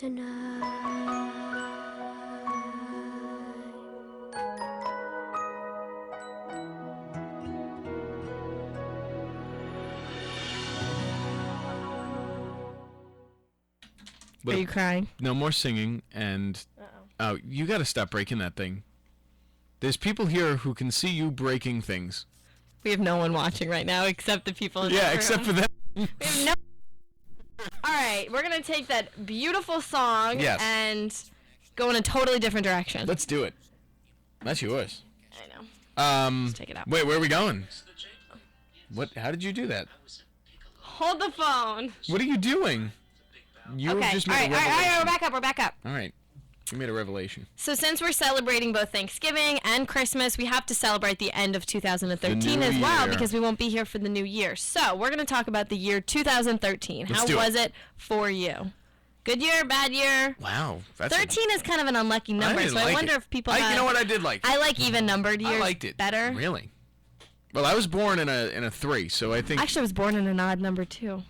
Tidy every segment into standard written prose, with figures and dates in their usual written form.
Are you crying? No more singing, and you got to stop breaking that thing. There's people here who can see you breaking things. We have no one watching right now except the people in the room. Except for them. We have no. All right, we're gonna take that beautiful song and go in a totally different direction. Let's do it. That's yours. I know. Let's take it out. Wait, where are we going? What? How did you do that? Hold the phone. What are you doing? You just made a revelation. All right, we're back up. All right. You made a revelation. So since we're celebrating both Thanksgiving and Christmas, we have to celebrate the end of 2013 as well because we won't be here for the new year. So we're going to talk about the year 2013. How was it for you? Good year, bad year? Wow. 13 is kind of an unlucky number, so I wonder if people you know what? I did like it. I like even-numbered years I liked it. better. Really? Well, I was born in a 3, so I think... Actually, I was born in an odd number, too.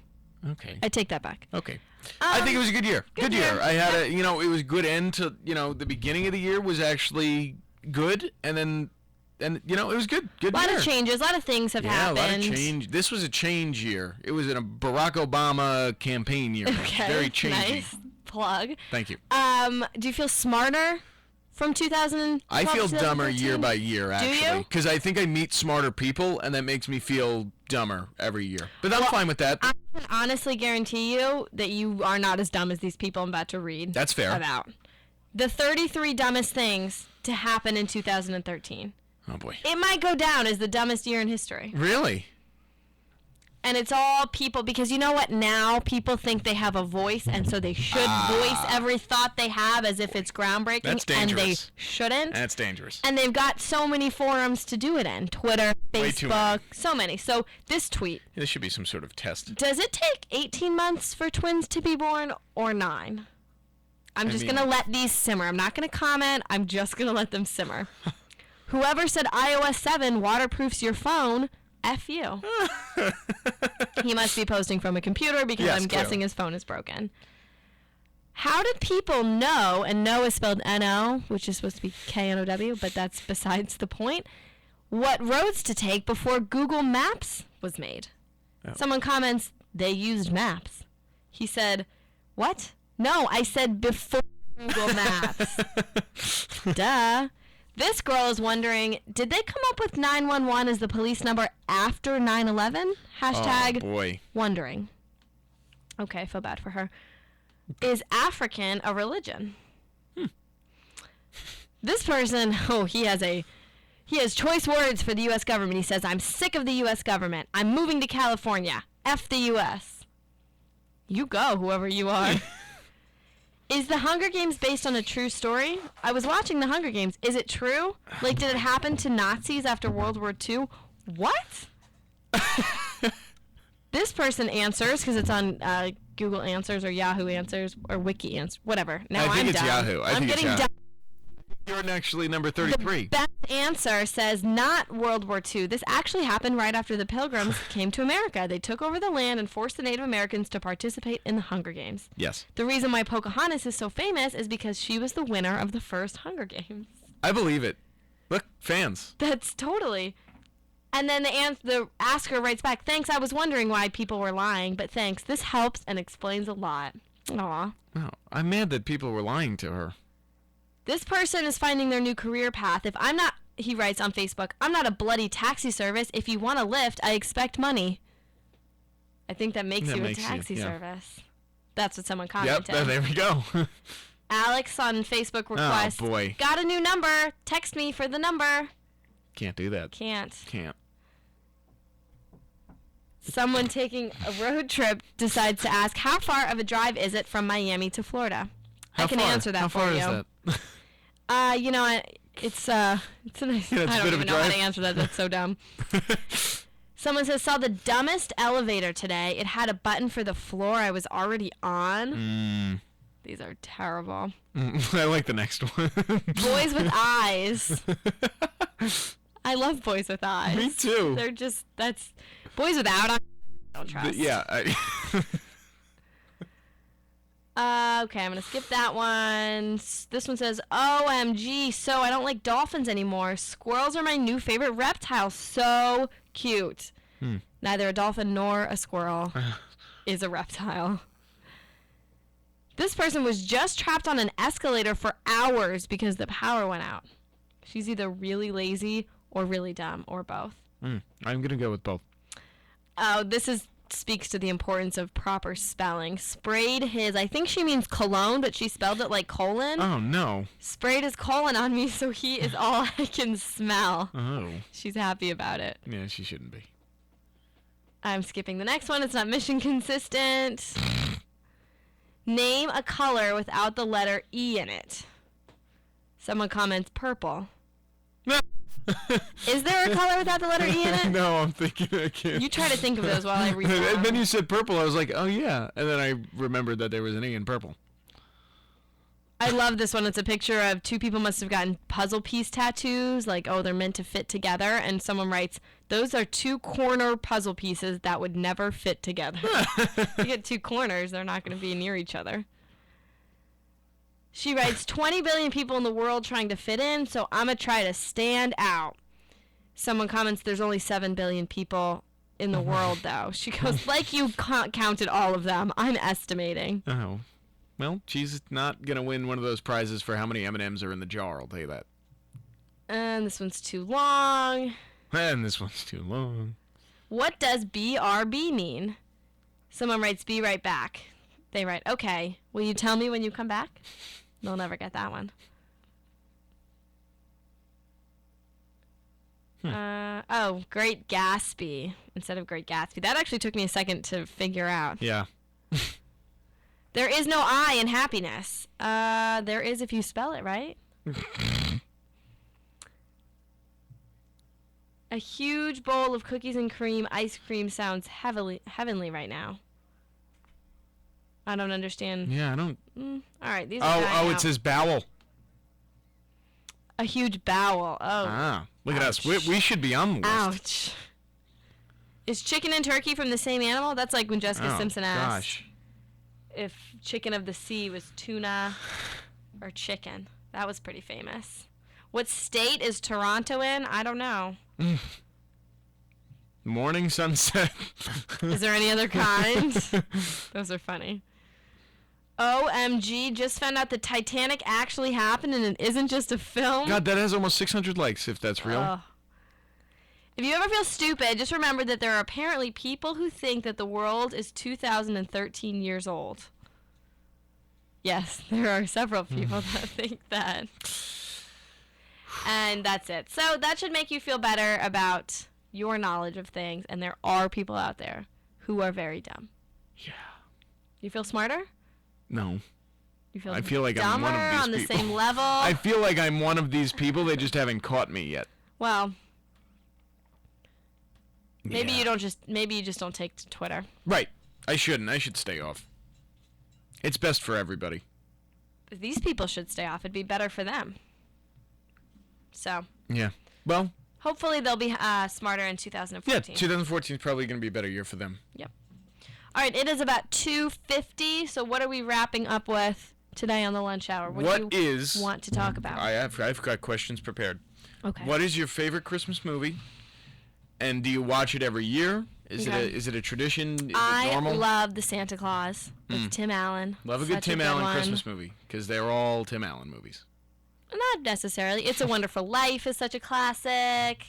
Okay. I take that back. Okay. I think it was a good year. Good year. I had it was good end to, the beginning of the year was actually good, and it was good. Good year. A lot of changes, a lot of things have happened. Yeah, a lot of change. This was a change year. It was in a Barack Obama campaign year. Okay. Very changing. Nice plug. Thank you. Do you feel smarter from 2012 I feel dumber 2013? year by year, actually. Do you? Because I think I meet smarter people, and that makes me feel dumber every year. But I'm fine with that. I can honestly guarantee you that you are not as dumb as these people I'm about to read. That's fair. About the 33 dumbest things to happen in 2013. Oh, boy. It might go down as the dumbest year in history. Really? And it's all people, because you know what? Now people think they have a voice, and so they should voice every thought they have as if it's groundbreaking. That's dangerous. And they shouldn't. That's dangerous. And they've got so many forums to do it in. Twitter, Way too Facebook, many. so many. So this tweet. There should be some sort of test. Does it take 18 months for twins to be born or 9? I'm just going to let these simmer. I'm not going to comment. I'm just going to let them simmer. Whoever said iOS 7 waterproofs your phone, F you. He must be posting from a computer because I'm guessing his phone is broken. How did people know, and know is spelled N-O, which is supposed to be K-N-O-W, but that's besides the point, what roads to take before Google Maps was made? Oh. Someone comments, they used maps. He said, what? No, I said before Google Maps. Duh. This girl is wondering, did they come up with 911 as the police number after 9/11? Hashtag oh, boy. Wondering. Okay, I feel bad for her. Is African a religion? This person, he has choice words for the U.S. government. He says, I'm sick of the U.S. government. I'm moving to California. F the U.S. You go, whoever you are. Is the Hunger Games based on a true story? I was watching the Hunger Games. Is it true? Like, did it happen to Nazis after World War II? What? This person answers, because it's on Google Answers or Yahoo Answers or Wiki Answers, whatever. Now I think I'm it's done. Yahoo. I'm getting done. You're actually number 33. The best answer says not World War II. This actually happened right after the Pilgrims came to America. They took over the land and forced the Native Americans to participate in the Hunger Games. Yes. The reason why Pocahontas is so famous is because she was the winner of the first Hunger Games. I believe it. Look, fans. That's totally. And then the asker writes back, thanks, I was wondering why people were lying, but thanks. This helps and explains a lot. Aw. Oh, I'm mad that people were lying to her. This person is finding their new career path. If I'm not, he writes on Facebook, I'm not a bloody taxi service. If you want a lift, I expect money. I think that makes you a taxi service. That's what someone commented. Yep, there we go. Alex on Facebook requests, oh, boy. Got a new number. Text me for the number. Can't do that. Can't. Someone taking a road trip decides to ask, how far of a drive is it from Miami to Florida? I can answer that for you. How far is that? It's a nice. Yeah, I don't even know how to answer that. That's so dumb. Someone says, saw the dumbest elevator today. It had a button for the floor I was already on. These are terrible. I like the next one. Boys with eyes. I love boys with eyes. Me too. They're just, boys without eyes. I don't trust. Yeah. Okay, I'm going to skip that one. This one says, OMG, so I don't like dolphins anymore. Squirrels are my new favorite reptile. So cute. Neither a dolphin nor a squirrel is a reptile. This person was just trapped on an escalator for hours because the power went out. She's either really lazy or really dumb, or both. I'm going to go with both. Oh, speaks to the importance of proper spelling. Sprayed his, I think she means cologne, but she spelled it like colon. Oh, no. Sprayed his colon on me, so he is all I can smell. Oh. She's happy about it. Yeah, she shouldn't be. I'm skipping the next one. It's not mission consistent. Name a color without the letter E in it. Someone comments purple. No. Is there a color without the letter E in it? No, I'm thinking I can't. You try to think of those while I read them. And then you said purple. I was like, oh, yeah. And then I remembered that there was an E in purple. I love this one. It's a picture of two people must have gotten puzzle piece tattoos. Like, oh, they're meant to fit together. And someone writes, those are two corner puzzle pieces that would never fit together. If you get two corners, they're not going to be near each other. She writes, 20 billion people in the world trying to fit in, so I'm going to try to stand out. Someone comments, there's only 7 billion people in the world, though. She goes, like you counted all of them. I'm estimating. Oh. Well, she's not going to win one of those prizes for how many M&Ms are in the jar, I'll tell you that. And this one's too long. And this one's too long. What does BRB mean? Someone writes, be right back. They write, okay, will you tell me when you come back? They'll never get that one. Great Gatsby instead of Great Gatsby. That actually took me a second to figure out. Yeah. There is no I in happiness. There is if you spell it right. A huge bowl of cookies and cream ice cream sounds heavenly right now. I don't understand. Yeah, I don't. All right, these are dying it out. says bowel. A huge bowel. Oh. Ah, look at us. Ouch. We should be on the list. Ouch. Is chicken and turkey from the same animal? That's like when Jessica Simpson asked Gosh. if chicken of the sea was tuna or chicken. That was pretty famous. What state is Toronto in? I don't know. Morning sunset. Is there any other kind? Those are funny. OMG, just found out the Titanic actually happened and it isn't just a film. God, that has almost 600 likes, if that's real. If you ever feel stupid, just remember that there are apparently people who think that the world is 2013 years old. Yes, there are several people that think that. And that's it. So that should make you feel better about your knowledge of things, and there are people out there who are very dumb. Yeah. You feel smarter? No. You feel I feel like dumber I'm one of these on the people. same level? I feel like I'm one of these people. They just haven't caught me yet. Well, maybe Yeah. you just don't take to Twitter. Right. I shouldn't. I should stay off. It's best for everybody. These people should stay off. It'd be better for them. So, Yeah. Well, hopefully they'll be smarter in 2014. yeah, 2014 is probably going to be a better year for them. Yep. All right, it is about 2:50. So what are we wrapping up with today on the lunch hour? What do you want to talk about? I've got questions prepared. Okay. What is your favorite Christmas movie? And do you watch it every year? Is it a tradition? Is it normal? I love the Santa Claus with Tim Allen. Love a good Such Tim Allen one. Christmas movie because they're all Tim Allen movies. Not necessarily. It's a Wonderful Life is such a classic.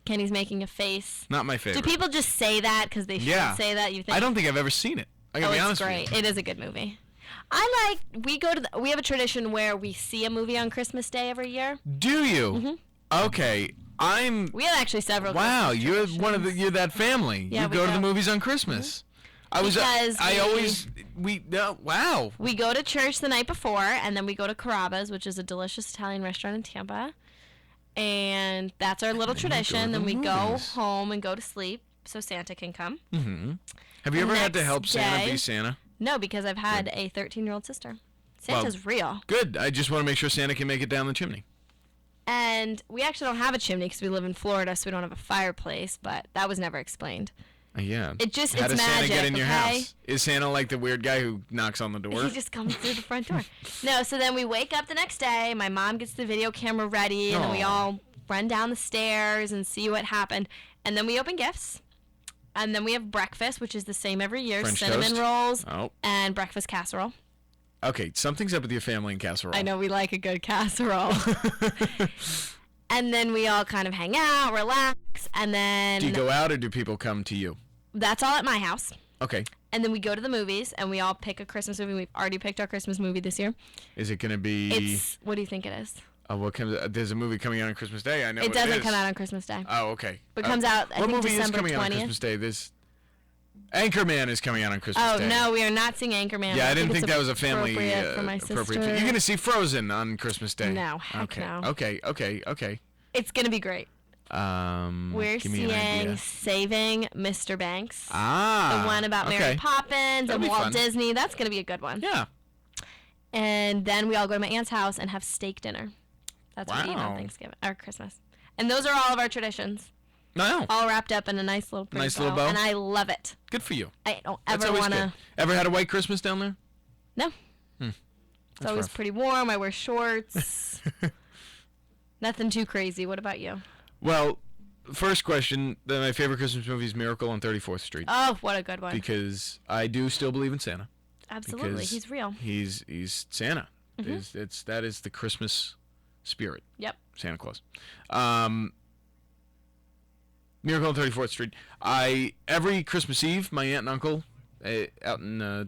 Kenny's making a face. Not my favorite. Do people just say that because they should say that? You think? I don't think I've ever seen it. I gotta be honest it's great. with you. It is a good movie. We have a tradition where we see a movie on Christmas Day every year. Do you? Mm-hmm. Okay. We have actually several. Wow, Christmas you're traditions. you're that family. Yeah, you we go to the go. movies on Christmas. Wow. We go to church the night before, and then we go to Carrabba's, which is a delicious Italian restaurant in Tampa. And that's our little then you go to tradition. the Then we go movies. home and go to sleep so Santa can come. Mm-hmm. Have you The ever had to next help Santa day- be Santa? No, because I've had a 13-year-old sister. Santa's real. Good. I just want to make sure Santa can make it down the chimney. And we actually don't have a chimney because we live in Florida, so we don't have a fireplace, but that was never explained. Yeah. It just, How it's does magic, Santa get in your okay? house? Is Santa like the weird guy who knocks on the door? He just comes through the front door. No, so then we wake up the next day. My mom gets the video camera ready, and then we Aw. all run down the stairs and see what happened. And then we open gifts. And then we have breakfast, which is the same every year. French Cinnamon toast? rolls Oh. and breakfast casserole. Okay, something's up with your family in casserole. I know we like a good casserole. And then we all kind of hang out, relax, and then Do you go out or do people come to you? that's all at my house. Okay. And then we go to the movies, and we all pick a Christmas movie. We've already picked our Christmas movie this year. Is it going to be... It's, what do you think it is? what comes? There's a movie coming out on Christmas Day. I know It what doesn't is. come out on Christmas Day. Oh, okay. But it comes out, I what think, movie December is coming out on 20th. Christmas Day? This Anchorman is coming out on Christmas Oh, Day. no, we are not seeing Anchorman. Yeah, I didn't think it's that was a family appropriate for my sister. You're going to see Frozen on Christmas Day. No, heck okay. no. Okay. It's going to be great. We're give me an seeing idea. Saving Mr. Banks. Ah. The one about Mary okay. Poppins That'll and be Walt fun. Disney. That's going to be a good one. Yeah. And then we all go to my aunt's house and have steak dinner. That's what we eat Wow. on Thanksgiving or Christmas. And those are all of our traditions, No. all wrapped up in a nice little pretty Nice little bow? And I love it. Good for you. I don't That's ever always want good. to. Ever had a white Christmas down there? No. It's always rough. pretty warm. I wear shorts. Nothing too crazy. What about you? Well, first question, my favorite Christmas movie is Miracle on 34th Street. Oh, what a good one. Because I do still believe in Santa. Absolutely. because He's real. He's Santa. That is the Christmas spirit. Yep. Santa Claus. Miracle on 34th Street. Every Christmas Eve, my aunt and uncle, out in a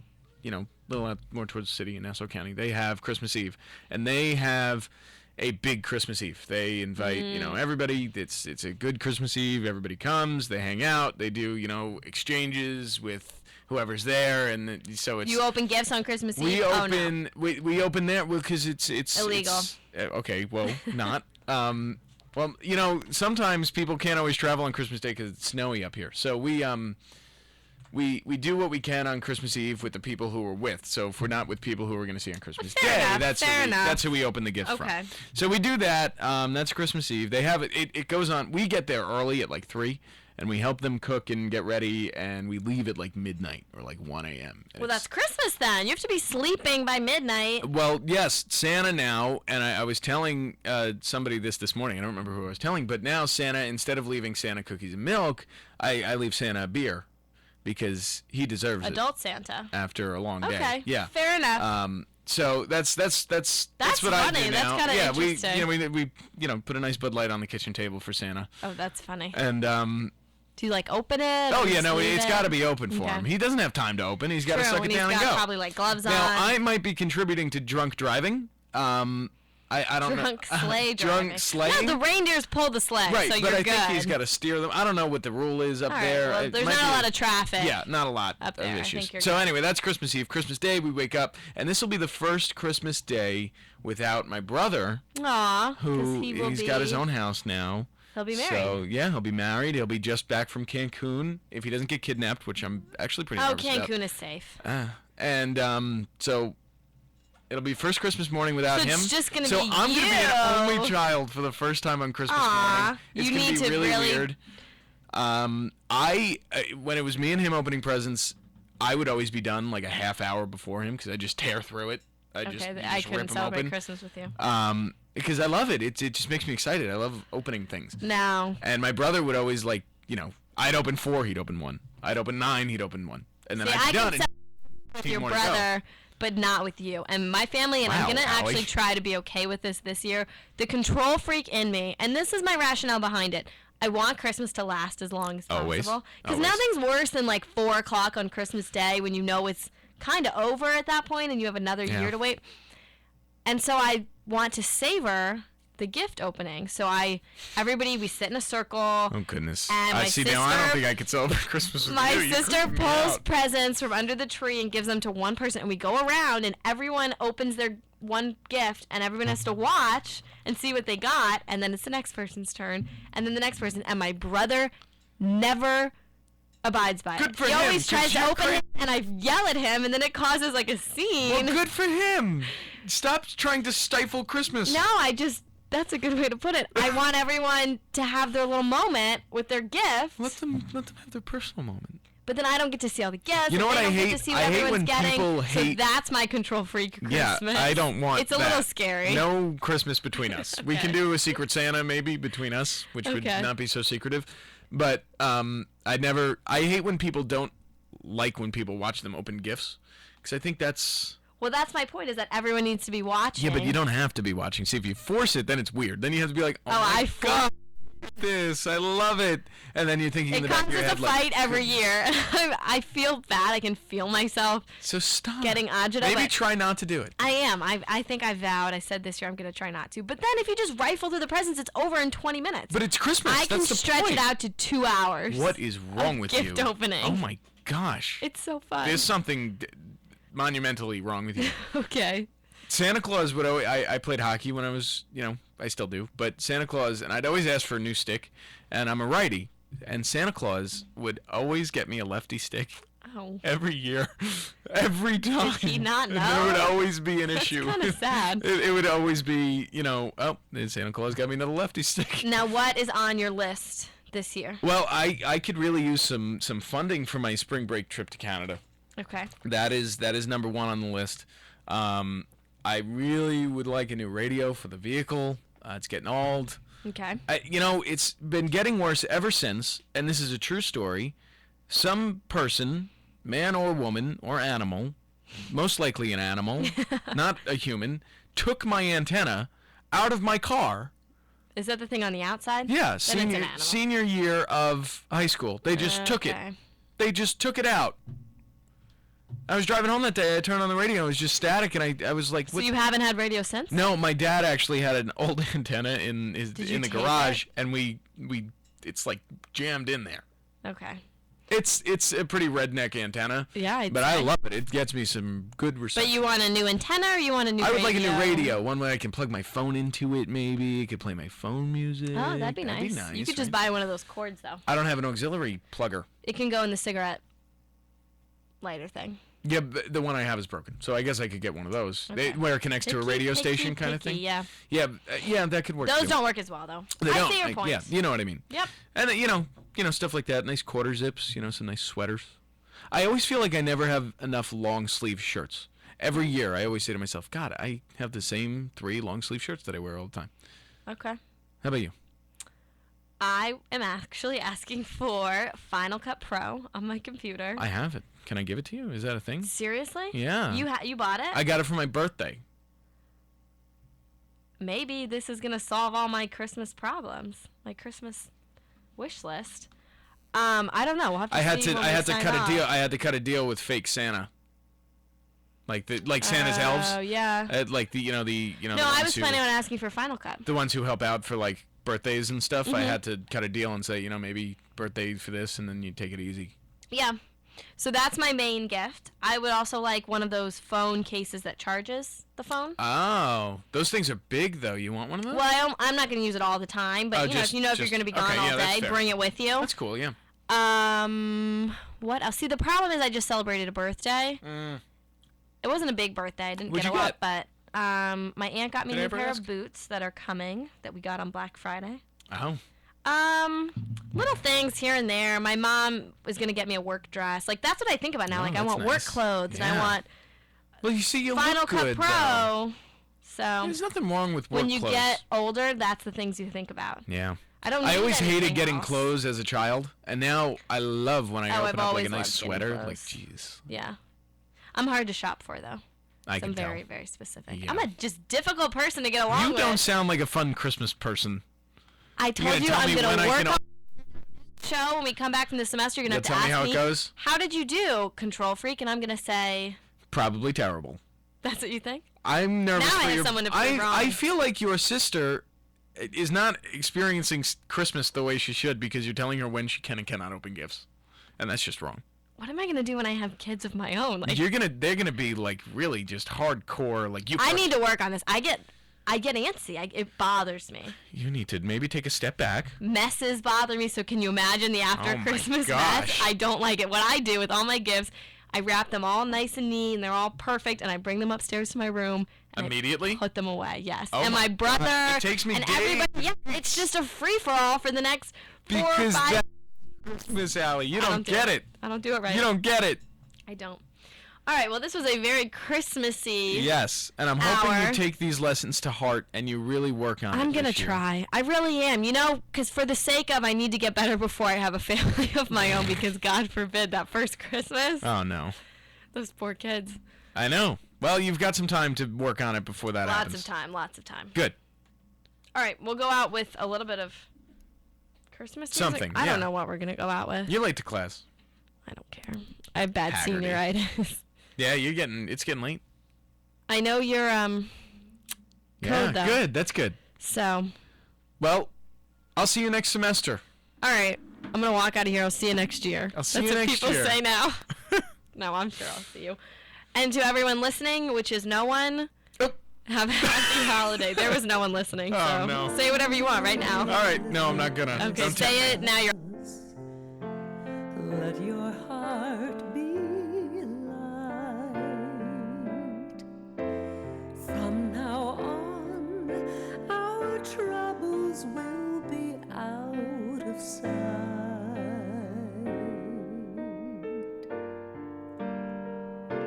little out more towards the city in Nassau County, they have Christmas Eve, and they have a big Christmas Eve. They invite everybody. It's a good Christmas Eve. Everybody comes. They hang out. They do exchanges with whoever's there, and so it's You open gifts on Christmas Eve? we Oh, no. open we open there because it's Illegal. okay, well, not. Well, sometimes people can't always travel on Christmas Day because it's snowy up here. So we do what we can on Christmas Eve with the people who we're with. So if we're not with people who we're going to see on Christmas Fair Day, enough, fair enough. that's who we open the gifts Okay. from. So we do that. That's Christmas Eve. They have it. It goes on. We get there early at like 3. And we help them cook and get ready, and we leave at like midnight or like 1 a.m. Well, that's Christmas then. You have to be sleeping by midnight. Well, yes, Santa now, and I was telling somebody this morning. I don't remember who I was telling, but now Santa, instead of leaving Santa cookies and milk, I leave Santa a beer because he deserves Adult Santa. it after a long day. Okay. Yeah. Fair enough. So that's what I funny. do That's now. kinda yeah, interesting. we put a nice Bud Light on the kitchen table for Santa, Oh, that's funny. and Do you open it? oh or yeah, just no, leave it's it? got to be open for Okay. him. He doesn't have time to open. He's got to True, suck and it down he's and got go. probably like gloves on. Now I might be contributing to drunk driving. I don't Drunk know. sleigh Drunk driving. slaying. No, the reindeers pull the sleigh, Right, so but you're I good. think he's got to steer them. I don't know what the rule is up All right, there. well, It there's might not be a lot of traffic. Yeah, not a lot up of there. I issues. think you're So good. anyway, that's Christmas Eve. Christmas Day, we wake up, and this will be the first Christmas Day without my brother, Aw, 'cause who he's got his own house now. He'll be married. So yeah, he'll be married. He'll be just back from Cancun if he doesn't get kidnapped, which I'm actually pretty Oh, nervous about. Cancun is safe. And so it'll be first Christmas morning without So him. it's just gonna so be I'm gonna be an you. only child for the first time on Christmas Aw, morning. It's you gonna need be to really, really- weird. When it was me and him opening presents, I would always be done like a half hour before him because I just tear through it. I just I rip couldn't them celebrate open. Christmas with you. Because I love it. It just makes me excited. I love opening things. No. And my brother would always I'd open 4, he'd open 1. I'd open 9, he'd open 1. And then See, I'd I be done. can and celebrate with 15 your more to go. brother, but not with you. And my family, and I'm Wow, going to Allie. actually try to be okay with this year. The control freak in me, and this is my rationale behind it. I want Christmas to last as long as Always. possible. Because Always. nothing's worse than like 4 o'clock on Christmas Day when you know it's kind of over at that point and you have another Yeah. year to wait. And so I want to savor the gift opening. So we sit in a circle. Oh goodness! And I my see now. I don't sister- think I could celebrate Christmas with My you. You sister creep me pulls out. presents from under the tree and gives them to one person, and we go around, and everyone opens their one gift, and everyone has to watch and see what they got, and then it's the next person's turn, and then the next person, and my brother never abides by Good it. for He him, always 'cause tries to you're open cra- it, and I yell at him, and then it causes like a Well, scene. good for him. Stop trying to stifle Christmas. No, That's a good way to put it. I want everyone to have their little moment with their gifts. Let them have their personal moment. But then I don't get to see all the gifts. You know what I hate? Get to see what I hate everyone's when getting. people hate. So that's my control freak Christmas. Yeah, I don't want It's a that. little scary. No Christmas between us. We can Okay. do a Secret Santa maybe between us, which would Okay. not be so secretive. But I hate when people don't like when people watch them open gifts, because I think that's. Well, that's my point, is that everyone needs to be watching. Yeah, but you don't have to be watching. See, if you force it, then it's weird. Then you have to be like, oh, Oh, my I for- God, this, I love it. And then you're thinking in It the back comes of your as a head, like, fight every year. I feel bad. I can feel myself so stop. getting agita. Maybe but try not to do it. I am. I think I vowed. I said this year I'm going to try not to. But then if you just rifle through the presents, it's over in 20 minutes. But it's Christmas. I can That's the stretch point. it out to 2 hours. What is wrong with you? gift opening. Oh my gosh. It's so fun. There's something monumentally wrong with you. Okay. Santa Claus would always. I played hockey when I was, I still do. But Santa Claus, and I'd always ask for a new stick, and I'm a righty, and Santa Claus would always get me a lefty stick Oh. every year, every time. Did he not And there would know? always be an That's issue. kinda sad. It would always be, oh, Santa Claus got me another lefty stick. Now, what is on your list this year? Well, I could really use some funding for my spring break trip to Canada. Okay. That is number one on the list. I really would like a new radio for the vehicle. It's getting old. Okay. It's been getting worse ever since, and this is a true story. Some person, man or woman or animal, most likely an animal, not a human, took my antenna out of my car. Is that the thing on the outside? Yeah, Then it's an animal. senior year of high school. They just took it. Okay. They just took it out. I was driving home that day. I turned on the radio. It was just static, and I was like, So what? you haven't had radio since? No, my dad actually had an old antenna in you the tape garage, and we it's like jammed in there. Okay. It's a pretty redneck antenna. Yeah, I'd but I say. love it. It gets me some good reception. But you want a new antenna or you want a new I would radio? like a new radio, one where I can plug my phone into it. Maybe it could play my phone music. Oh, that'd be nice. You could just buy one of those cords, though. I don't have an auxiliary plugger. It can go in the cigarette lighter thing. Yeah, the one I have is broken, so I guess I could get one of those. Okay. Where it connects to a Picky, radio picky, station kind of picky, thing. Yeah. Yeah, that could work. Those too. don't work as well, though. They I don't. see your point. Yeah, you know what I mean. Yep. And stuff like that. Nice quarter zips. Some nice sweaters. I always feel like I never have enough long sleeve shirts. Every year, I always say to myself, God, I have the same 3 long sleeve shirts that I wear all the time. Okay. How about you? I am actually asking for Final Cut Pro on my computer. I have it. Can I give it to you? Is that a thing? Seriously? Yeah. You bought it? I got it for my birthday. Maybe this is gonna solve all my Christmas problems, my Christmas wish list. I don't know. We'll have to I had see to when I we had to sign cut off. a deal. I had to cut a deal with fake Santa. Like Santa's elves. Oh yeah. Like the No, the I ones was who, planning on asking for Final Cut. the ones who help out for like birthdays and stuff. I Mhm. had to cut a deal and say, maybe birthday for this, and then you take it easy. Yeah. So that's my main gift. I would also like one of those phone cases that charges the phone. Oh, those things are big though. You want one of those? Well, I'm not going to use it all the time, but Oh, if you know if you're just- going to be gone okay, all yeah, that's day, fair. bring it with you. That's cool. Yeah. What else? See, the problem is I just celebrated a birthday. It wasn't a big birthday. I didn't What'd get a you lot, but my aunt got me Did I a ever pair ask? of boots that are coming that we got on Black Friday. Oh. Little things here and there. My mom was gonna get me a work dress. Like that's what I think about now. Oh, Like I that's want work nice. clothes and I Yeah. want Well, you see, you Final look Cut good. Pro. Though. So There's nothing wrong with work when you clothes. get older, that's the things you think about. Yeah. I don't. I need always hated anything getting else. clothes as a child, and now I love when I Oh, open I've up like always a nice loved getting sweater. Like, clothes. jeez, Yeah, I'm hard to shop for though. I I'm can tell. very, very specific. Yeah. I'm a just difficult person to get along You with. don't sound like a fun Christmas person. I You told gonna you tell I'm me when gonna I work can on the show when we come back from the semester. You're gonna You'll have to tell ask me how it goes? how did you do, Control Freak? And I'm gonna say Probably terrible. that's what you think. I'm nervous Now I for have your. someone to prove wrong. I feel like your sister is not experiencing Christmas the way she should because you're telling her when she can and cannot open gifts, and that's just wrong. What am I gonna do when I have kids of my own? Like They're gonna be like really just hardcore. Like you. I need to work on this. I get antsy. It bothers me. You need to maybe take a step back. Messes bother me. So can you imagine the after Oh my Christmas gosh. mess? I don't like it. What I do with all my gifts, I wrap them all nice and neat, and they're all perfect, and I bring them upstairs to my room, and I Immediately? put them away. Yes. Oh and my my brother God, it takes me and days. everybody. Yeah, it's just a free for all for the next 4 or Because 5. that's Miss Allie. You don't do get it. I don't do it right. You don't get it. I don't. All right. Well, this was a very Christmassy. Yes, and I'm hoping Hour. you take these lessons to heart and you really work on it. I'm gonna this year. try. I really am. You know, because for the sake of, I need to get better before I have a family of my own. Because God forbid that first Christmas, Oh no. those poor kids. I know. Well, you've got some time to work on it before that happens. Lots of time. Lots of time. Good. All right, we'll go out with a little bit of Christmas music. Something, I yeah. don't know what we're gonna go out with. You're late to class. I don't care. I have bad Haggerty. senioritis. Yeah, it's getting late. I know you're Yeah, code though. good. That's good. So, Well, I'll see you next semester. all right, I'm gonna walk out of here. I'll see you next year. I'll see That's you what next people year. say now. No, I'm sure I'll see you. And to everyone listening, which is no one, Oh. have a happy holiday. There was no one listening, Oh, so no. say whatever you want right now. All right. No, I'm not gonna. Okay, Don't say tempt it me. now. You're. Let your heart be light. From now on, our troubles will be out of sight.